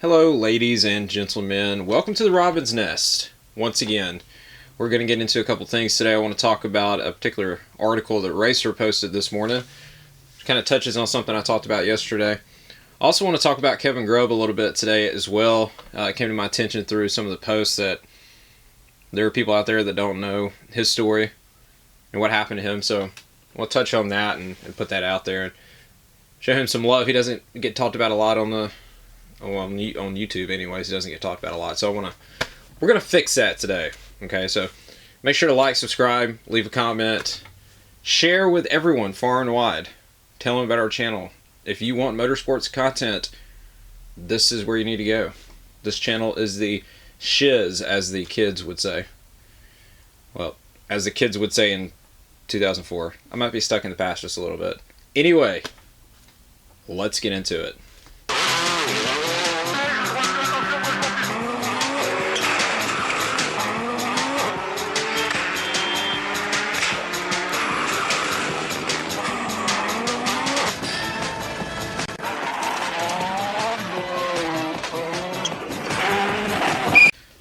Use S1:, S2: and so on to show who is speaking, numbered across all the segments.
S1: Hello, ladies and gentlemen. Welcome to the Robin's Nest. Once again, we're going to get into a couple things today. I want to talk about a particular article that Racer posted this morning. It kind of touches on something I talked about yesterday. I also want to talk about Kevin Grubb a little bit today as well. It came to my attention through some of the posts that there are people out there that don't know his story and what happened to him. So we'll touch on that and put that out there and show him some love. He doesn't get talked about a lot on YouTube anyways. He doesn't get talked about a lot. So we're going to fix that today. Okay, so make sure to like, subscribe, leave a comment, share with everyone far and wide. Tell them about our channel. If you want motorsports content, this is where you need to go. This channel is the shiz, as the kids would say. Well, as the kids would say in 2004. I might be stuck in the past just a little bit. Anyway, let's get into it.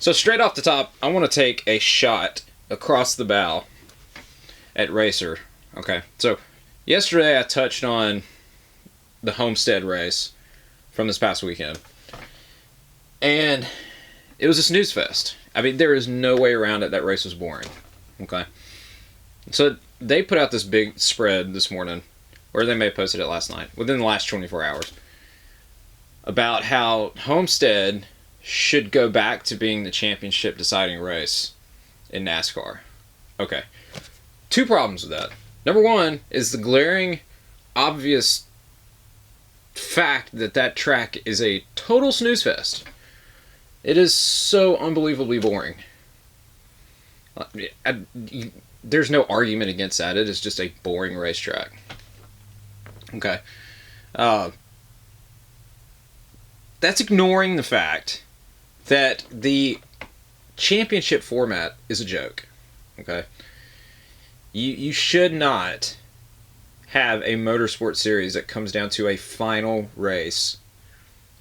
S1: So straight off the top, I want to take a shot across the bow at Racer. Okay, so yesterday I touched on the Homestead race from this past weekend. And it was a snooze fest. I mean, there is no way around it. That race was boring. Okay. So they put out this big spread this morning, or they may have posted it last night, within the last 24 hours, about how Homestead should go back to being the championship deciding race in NASCAR. Okay. Two problems with that. Number one is the glaring, obvious fact that track is a total snooze fest. It is so unbelievably boring. There's no argument against that. It is just a boring racetrack. Okay. That's ignoring the fact that the championship format is a joke. Okay? You should not have a motorsport series that comes down to a final race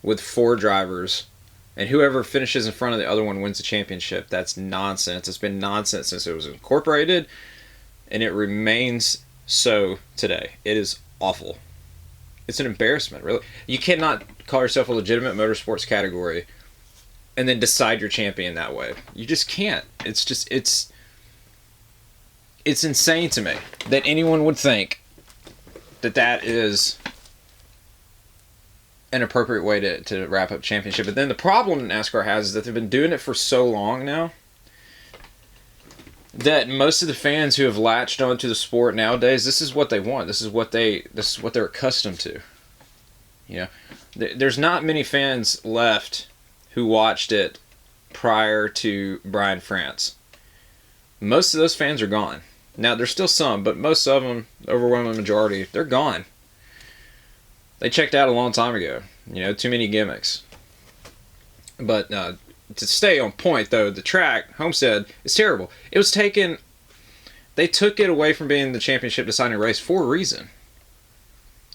S1: with 4 drivers, and whoever finishes in front of the other one wins the championship. That's nonsense. It's been nonsense since it was incorporated, and it remains so today. It is awful. It's an embarrassment, really. You cannot call yourself a legitimate motorsports category and then decide your champion that way. You just can't. It's insane to me that anyone would think that is an appropriate way to wrap up championship. But then the problem NASCAR has is that they've been doing it for so long now that most of the fans who have latched onto the sport nowadays, this is what they want. This is what they're accustomed to. You know, there's not many fans left who watched it prior to Brian France. Most of those fans are gone. Now, there's still some, but most of them, the overwhelming majority, they're gone. They checked out a long time ago. You know, too many gimmicks. But to stay on point, though, the track, Homestead, is terrible. It was taken... They took it away from being the championship deciding race for a reason.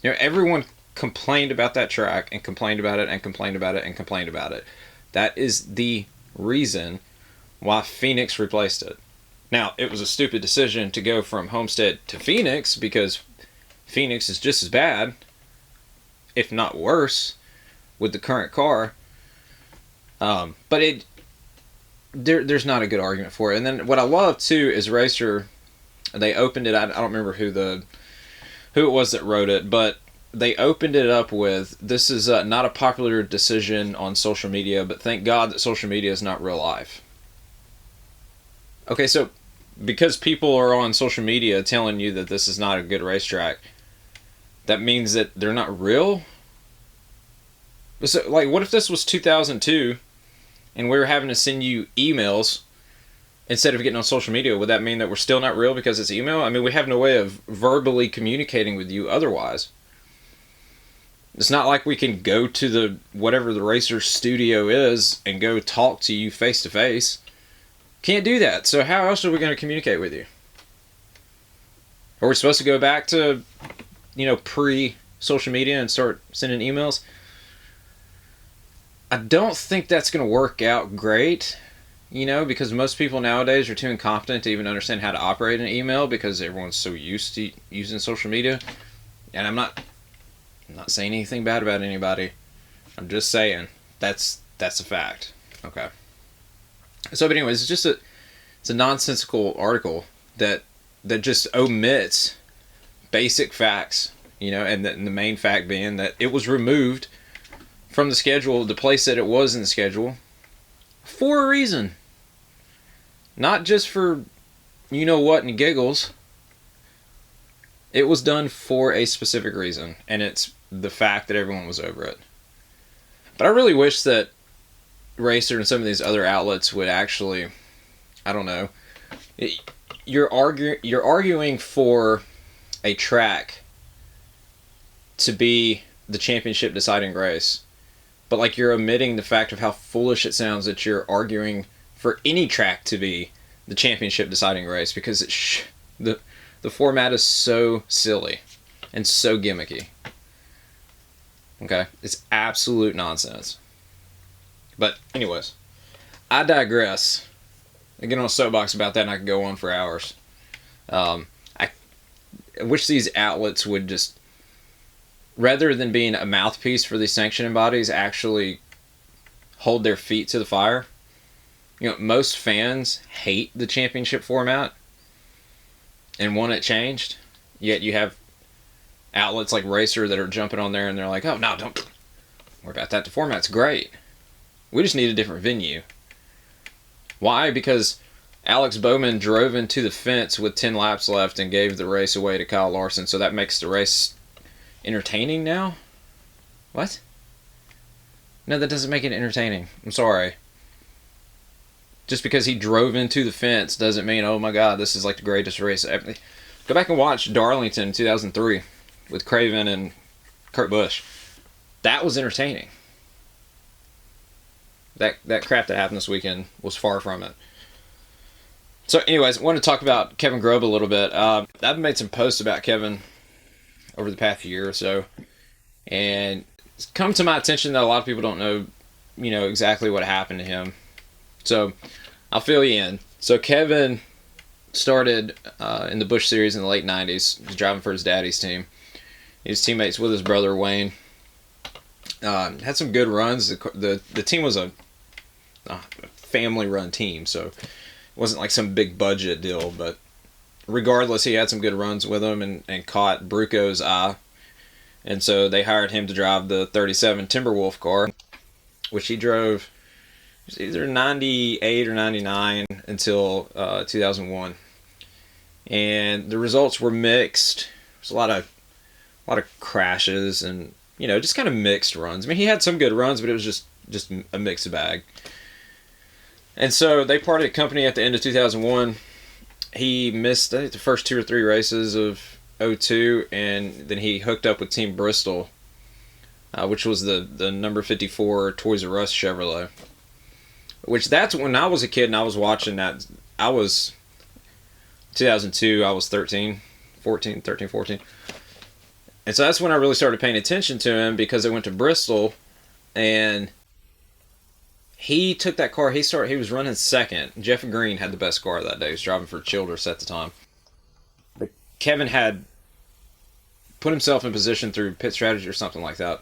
S1: You know, everyone complained about that track and complained about it and complained about it and complained about it. That is the reason why Phoenix replaced it. Now, it was a stupid decision to go from Homestead to Phoenix because Phoenix is just as bad, if not worse, with the current car. But there's not a good argument for it. And then what I love, too, is Racer, they opened it, I don't remember who it was that wrote it, but they opened it up with, this is not a popular decision on social media, but thank God that social media is not real life. Okay, so because people are on social media telling you that this is not a good racetrack, that means that they're not real? So, like, what if this was 2002 and we were having to send you emails instead of getting on social media? Would that mean that we're still not real because it's email? I mean, we have no way of verbally communicating with you otherwise. It's not like we can go to whatever the Racer studio is and go talk to you face to face. Can't do that. So how else are we going to communicate with you? Are we supposed to go back to, pre-social media and start sending emails? I don't think that's going to work out great, because most people nowadays are too incompetent to even understand how to operate an email because everyone's so used to using social media. And I'm not saying anything bad about anybody. I'm just saying that's a fact. Okay. So, but anyways, it's a nonsensical article that just omits basic facts, and the main fact being that it was removed from the schedule, the place that it was in the schedule, for a reason. Not just for what and giggles. It was done for a specific reason, and it's the fact that everyone was over it. But I really wish that Racer and some of these other outlets would actually, I don't know, you're arguing for a track to be the championship deciding race, but like you're omitting the fact of how foolish it sounds that you're arguing for any track to be the championship deciding race, because the format is so silly and so gimmicky. Okay, it's absolute nonsense. But anyways, I digress. I get on a soapbox about that and I could go on for hours. I wish these outlets would just, rather than being a mouthpiece for these sanctioning bodies, actually hold their feet to the fire. Most fans hate the championship format and want it changed. Yet you have outlets like Racer that are jumping on there and they're like, oh, no, don't worry about that. The format's great. We just need a different venue. Why? Because Alex Bowman drove into the fence with 10 laps left and gave the race away to Kyle Larson, so that makes the race entertaining now? What? No, that doesn't make it entertaining. I'm sorry. Just because he drove into the fence doesn't mean, oh my God, this is like the greatest race ever. Go back and watch Darlington in 2003 with Craven and Kurt Busch. That was entertaining. That crap that happened this weekend was far from it. So anyways, I want to talk about Kevin Grubb a little bit. I've made some posts about Kevin over the past year or so, and it's come to my attention that a lot of people don't know, exactly what happened to him. So I'll fill you in. So Kevin started in the Busch Series in the late 90s. He was driving for his daddy's team. He was teammates with his brother Wayne. Had some good runs. The team was a family-run team, so it wasn't like some big budget deal. But regardless, he had some good runs with him and caught Bruco's eye. And so they hired him to drive the 37 Timberwolf car, which he drove either 98 or 99 until 2001. And the results were mixed. There's a lot of crashes and, just kind of mixed runs. I mean, he had some good runs, but it was just a mixed bag. And so they parted company at the end of 2001. He missed, I think, the first 2 or 3 races of 2002, and then he hooked up with Team Bristol, which was the number 54 Toys R Us Chevrolet. Which that's when I was a kid and I was watching that. I was 2002, I was 13, 14. And so that's when I really started paying attention to him, because I went to Bristol and he took that car. He was running second. Jeff Green had the best car that day. He was driving for Childress at the time. But Kevin had put himself in position through pit strategy or something like that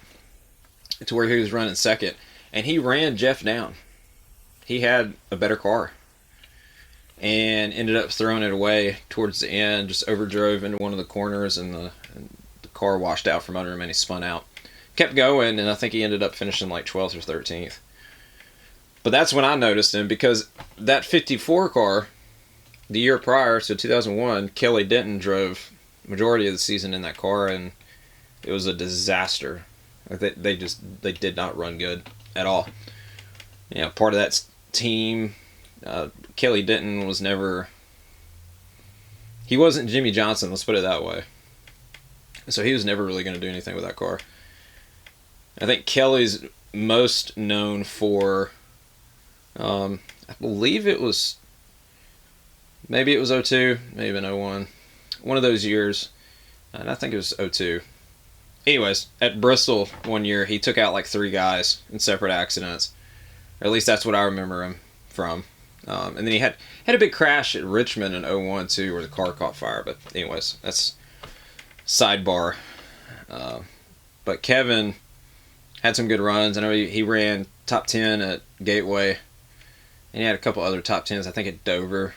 S1: to where he was running second, and he ran Jeff down. He had a better car and ended up throwing it away towards the end, just overdrove into one of the corners, and the car washed out from under him and he spun out. Kept going, and I think he ended up finishing like 12th or 13th. But that's when I noticed him, because that 54 car, the year prior, so 2001, Kelly Denton drove majority of the season in that car, and it was a disaster. They did not run good at all. Part of that team, Kelly Denton was never... He wasn't Jimmy Johnson, let's put it that way. So he was never really going to do anything with that car. I think Kelly's most known for... I believe it was... Maybe it was 02, maybe in 01. One of those years. And I think it was 02. anyways, at Bristol one year, he took out like 3 guys in separate accidents. Or at least that's what I remember him from. And then he had a big crash at Richmond in '01 too, where the car caught fire. But anyways, that's sidebar. But Kevin had some good runs. I know he ran top 10 at Gateway, and he had a couple other top 10s, I think at Dover.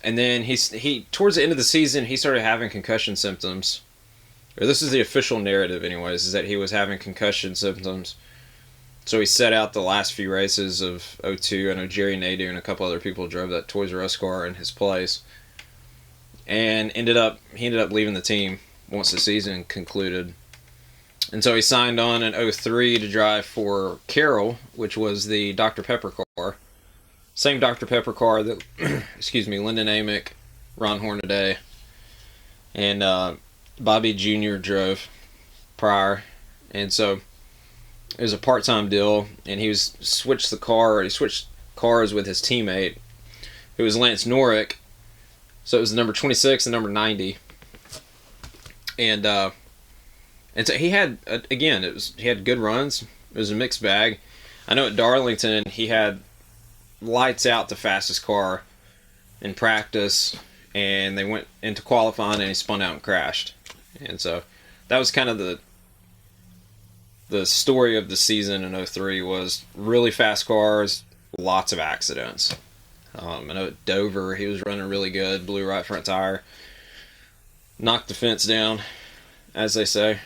S1: And then he towards the end of the season, he started having concussion symptoms. Or this is the official narrative anyways, is that he was having concussion symptoms. So he set out the last few races of '02. I know Jerry Nadeau and a couple other people drove that Toys R Us car in his place. And he ended up leaving the team once the season concluded. And so he signed on in '03 to drive for Carroll, which was the Dr. Pepper car. Same Dr. Pepper car that, Lyndon Amick, Ron Hornaday, and Bobby Jr. drove prior. And so it was a part-time deal, and he switched cars with his teammate, who was Lance Norrick. So it was number 26 and number 90. And so he had, he had good runs. It was a mixed bag. I know at Darlington, he had lights out the fastest car in practice, and they went into qualifying, and he spun out and crashed. And so that was kind of the story of the season in '03 was really fast cars, lots of accidents. I know at Dover, he was running really good, blew right front tire, knocked the fence down, as they say.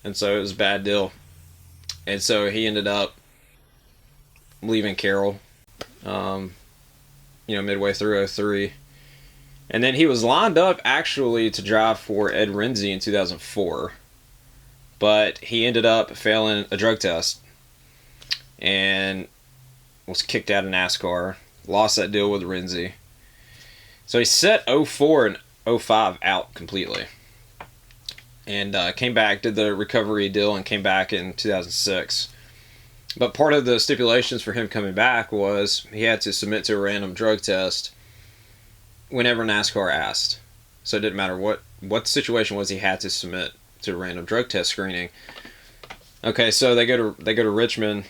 S1: And so it was a bad deal. And so he ended up leaving Carroll, midway through '03. And then he was lined up actually to drive for Ed Renzi in 2004. But he ended up failing a drug test and was kicked out of NASCAR. Lost that deal with Renzi. So he set '04 and '05 out completely. And came back, did the recovery deal, and came back in 2006. But part of the stipulations for him coming back was he had to submit to a random drug test whenever NASCAR asked. So it didn't matter what the situation was, he had to submit to a random drug test screening. Okay, so they go to Richmond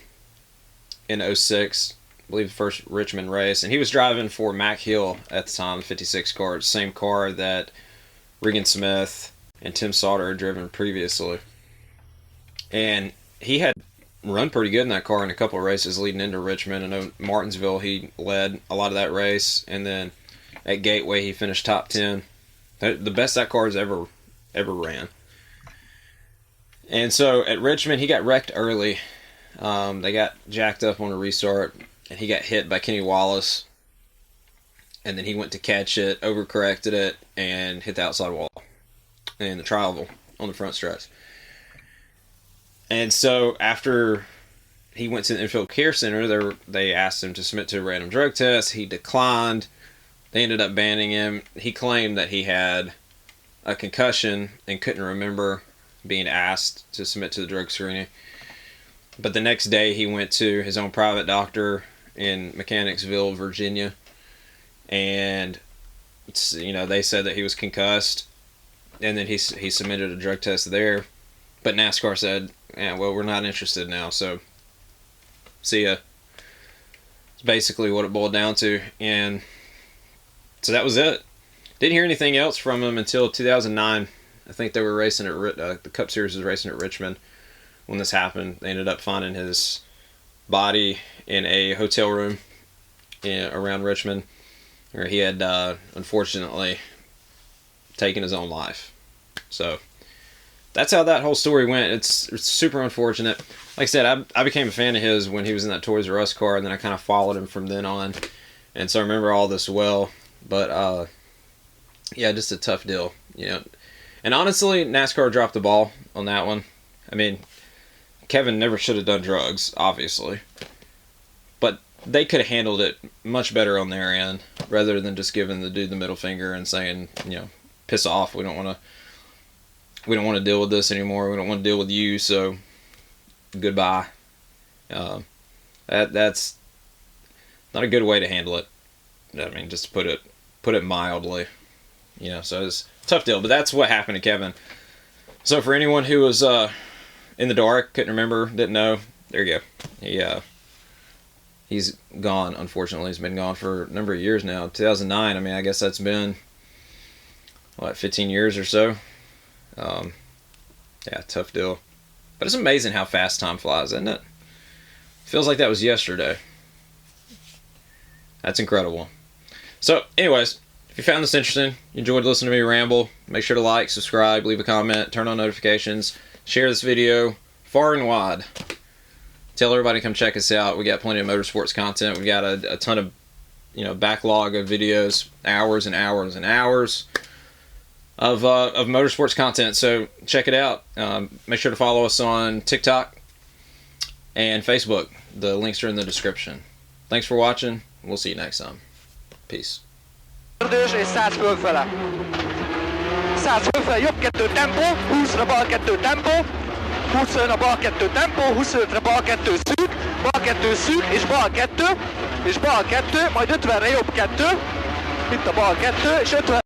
S1: in '06, I believe the first Richmond race, and he was driving for Mac Hill at the time, the 56 car, the same car that Regan Smith and Tim Sauter had driven previously. And he had run pretty good in that car in a couple of races leading into Richmond. I know Martinsville, he led a lot of that race, and then at Gateway he finished top 10. The best that car has ever ran. And so at Richmond, he got wrecked early. They got jacked up on a restart, and he got hit by Kenny Wallace. And then he went to catch it, overcorrected it, and hit the outside wall in the trial on the front stretch. And so after he went to the Infield Care Center, they asked him to submit to a random drug test. He declined. They ended up banning him. He claimed that he had a concussion and couldn't remember being asked to submit to the drug screening. But the next day he went to his own private doctor in Mechanicsville, Virginia, and they said that he was concussed, and then he submitted a drug test there. But NASCAR said, "Yeah, well, we're not interested now, so see ya." It's basically what it boiled down to, and so that was it. Didn't hear anything else from him until 2009. I think they were racing at the Cup Series was racing at Richmond when this happened. They ended up finding his body in a hotel room around Richmond, where he had unfortunately taken his own life. So that's how that whole story went. It's super unfortunate. Like I said, I became a fan of his when he was in that Toys R Us car, and then I kind of followed him from then on, and so I remember all this well. But yeah, just a tough deal, And honestly, NASCAR dropped the ball on that one. I mean, Kevin never should have done drugs, obviously, but they could have handled it much better on their end, rather than just giving the dude the middle finger and saying, piss off. We don't want to deal with this anymore. We don't want to deal with you. So goodbye. That's not a good way to handle it. I mean, just to put it mildly. So it's a tough deal. But that's what happened to Kevin. So for anyone who was in the dark, couldn't remember, didn't know, there you go. He's gone, unfortunately. He's been gone for a number of years now. 2009, I mean, I guess that's been, what, 15 years or so? Yeah, tough deal. But it's amazing how fast time flies, isn't it? Feels like that was yesterday. That's incredible. So, anyways, if you found this interesting, you enjoyed listening to me ramble, make sure to like, subscribe, leave a comment, turn on notifications, share this video far and wide. Tell everybody to come check us out. We got plenty of motorsports content. We got a ton of, backlog of videos, hours and hours and hours of motorsports content. So check it out. Make sure to follow us on TikTok and Facebook. The links are in the description. Thanks for watching. We'll see you next time. Peace.
S2: És 100 fölfele. 100 fölfele, jobb 2 tempó, 20-ra bal 2 tempó, 25-ra bal 2 tempó, 25-re bal 2 szűk, és bal 2, majd 50-re jobb 2, itt a bal 2, és 50